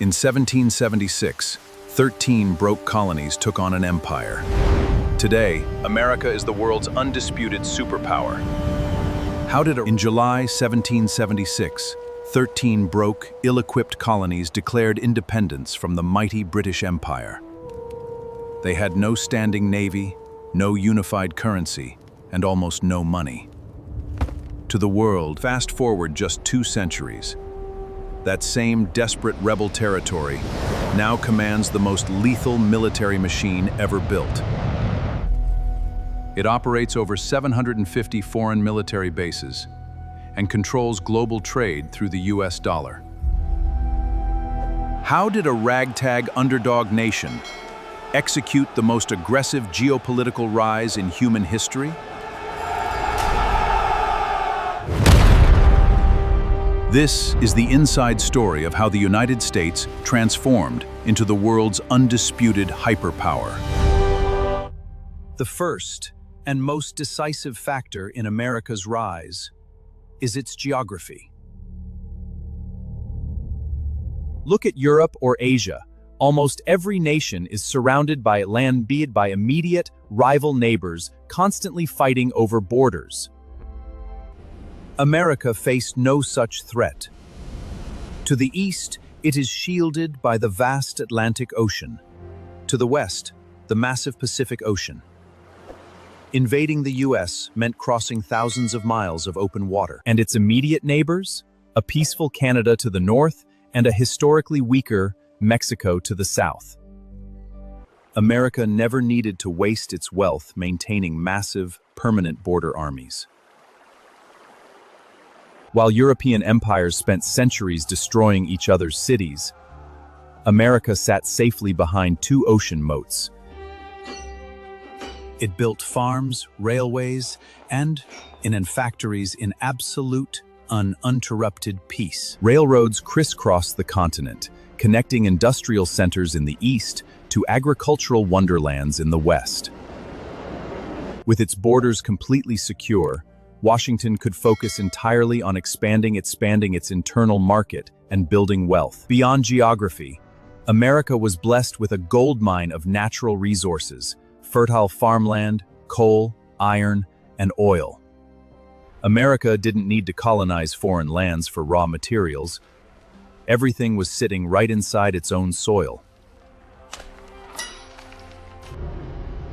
In 1776, 13 broke colonies took on an empire. Today, America is the world's undisputed superpower. In July 1776, 13 broke, ill-equipped colonies declared independence from the mighty British Empire. They had no standing navy, no unified currency, and almost no money. To the world, fast forward just 2 centuries. That same desperate rebel territory now commands the most lethal military machine ever built. It operates over 750 foreign military bases and controls global trade through the US dollar. How did a ragtag underdog nation execute the most aggressive geopolitical rise in human history? This is the inside story of how the United States transformed into the world's undisputed hyperpower. The first and most decisive factor in America's rise is its geography. Look at Europe or Asia. Almost every nation is surrounded by land, be it by immediate, rival neighbors, constantly fighting over borders. America faced no such threat. To the east, it is shielded by the vast Atlantic Ocean. To the west, the massive Pacific Ocean. Invading the US meant crossing thousands of miles of open water. And its immediate neighbors? A peaceful Canada to the north and a historically weaker Mexico to the south. America never needed to waste its wealth maintaining massive, permanent border armies. While European empires spent centuries destroying each other's cities, America sat safely behind 2 ocean moats. It built farms, railways, and factories in absolute, uninterrupted peace. Railroads crisscrossed the continent, connecting industrial centers in the east to agricultural wonderlands in the west. With its borders completely secure, Washington could focus entirely on expanding its internal market and building wealth. Beyond geography, America was blessed with a goldmine of natural resources, fertile farmland, coal, iron, and oil. America didn't need to colonize foreign lands for raw materials. Everything was sitting right inside its own soil.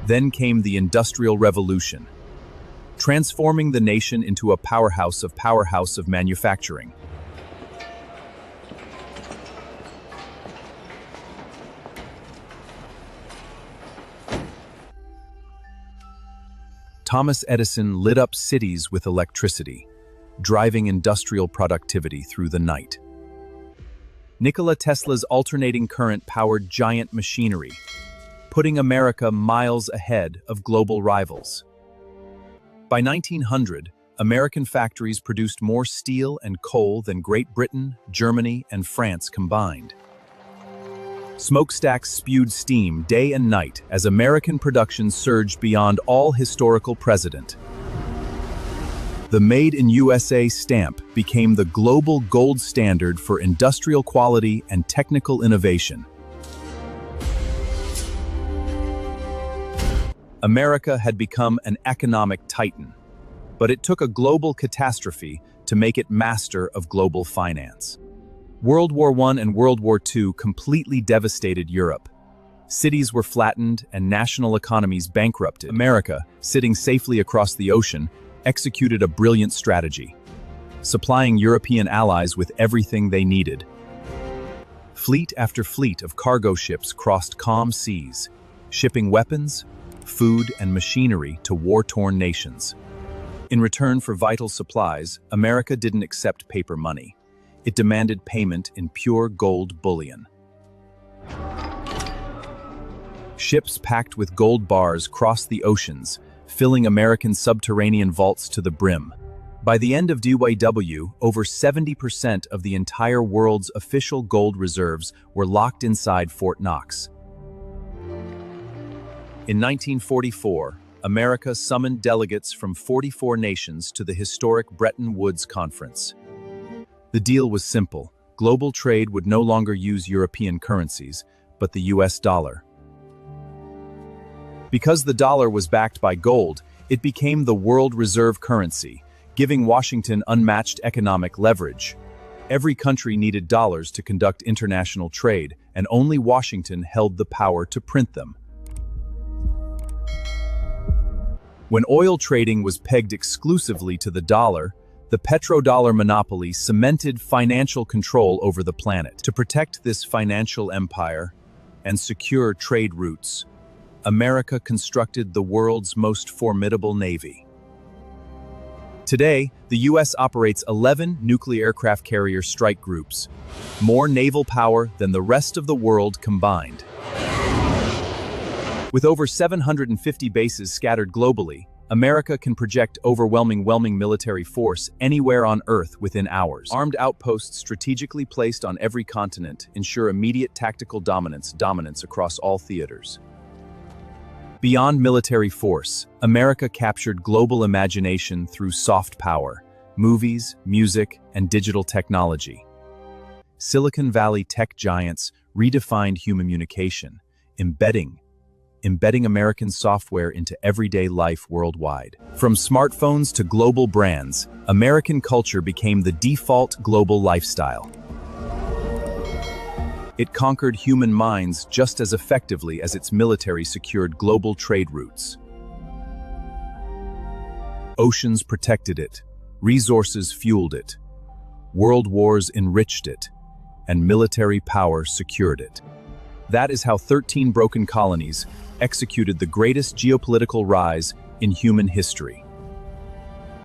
Then came the Industrial Revolution, transforming the nation into a powerhouse of manufacturing. Thomas Edison lit up cities with electricity, driving industrial productivity through the night. Nikola Tesla's alternating current powered giant machinery, putting America miles ahead of global rivals. By 1900, American factories produced more steel and coal than Great Britain, Germany, and France combined. Smokestacks spewed steam day and night as American production surged beyond all historical precedent. The Made in USA stamp became the global gold standard for industrial quality and technical innovation. America had become an economic titan, but it took a global catastrophe to make it master of global finance. World War I and World War II completely devastated Europe. Cities were flattened and national economies bankrupted. America, sitting safely across the ocean, executed a brilliant strategy, supplying European allies with everything they needed. Fleet after fleet of cargo ships crossed calm seas, shipping weapons, food, and machinery to war-torn nations. In return for vital supplies, America didn't accept paper money. It demanded payment in pure gold bullion. Ships packed with gold bars crossed the oceans, filling American subterranean vaults to the brim. By the end of DYW, over 70% of the entire world's official gold reserves were locked inside Fort Knox. In 1944, America summoned delegates from 44 nations to the historic Bretton Woods Conference. The deal was simple: global trade would no longer use European currencies, but the US dollar. Because the dollar was backed by gold, it became the world reserve currency, giving Washington unmatched economic leverage. Every country needed dollars to conduct international trade, and only Washington held the power to print them. When oil trading was pegged exclusively to the dollar, the petrodollar monopoly cemented financial control over the planet. To protect this financial empire and secure trade routes, America constructed the world's most formidable navy. Today, the U.S. operates 11 nuclear aircraft carrier strike groups, more naval power than the rest of the world combined. With over 750 bases scattered globally, America can project overwhelming military force anywhere on Earth within hours. Armed outposts strategically placed on every continent ensure immediate tactical dominance across all theaters. Beyond military force, America captured global imagination through soft power, movies, music, and digital technology. Silicon Valley tech giants redefined human communication, embedding American software into everyday life worldwide. From smartphones to global brands, American culture became the default global lifestyle. It conquered human minds just as effectively as its military secured global trade routes. Oceans protected it, resources fueled it, world wars enriched it, and military power secured it. That is how 13 broken colonies executed the greatest geopolitical rise in human history.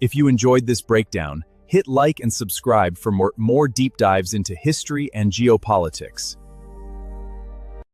If you enjoyed this breakdown, hit like and subscribe for more deep dives into history and geopolitics.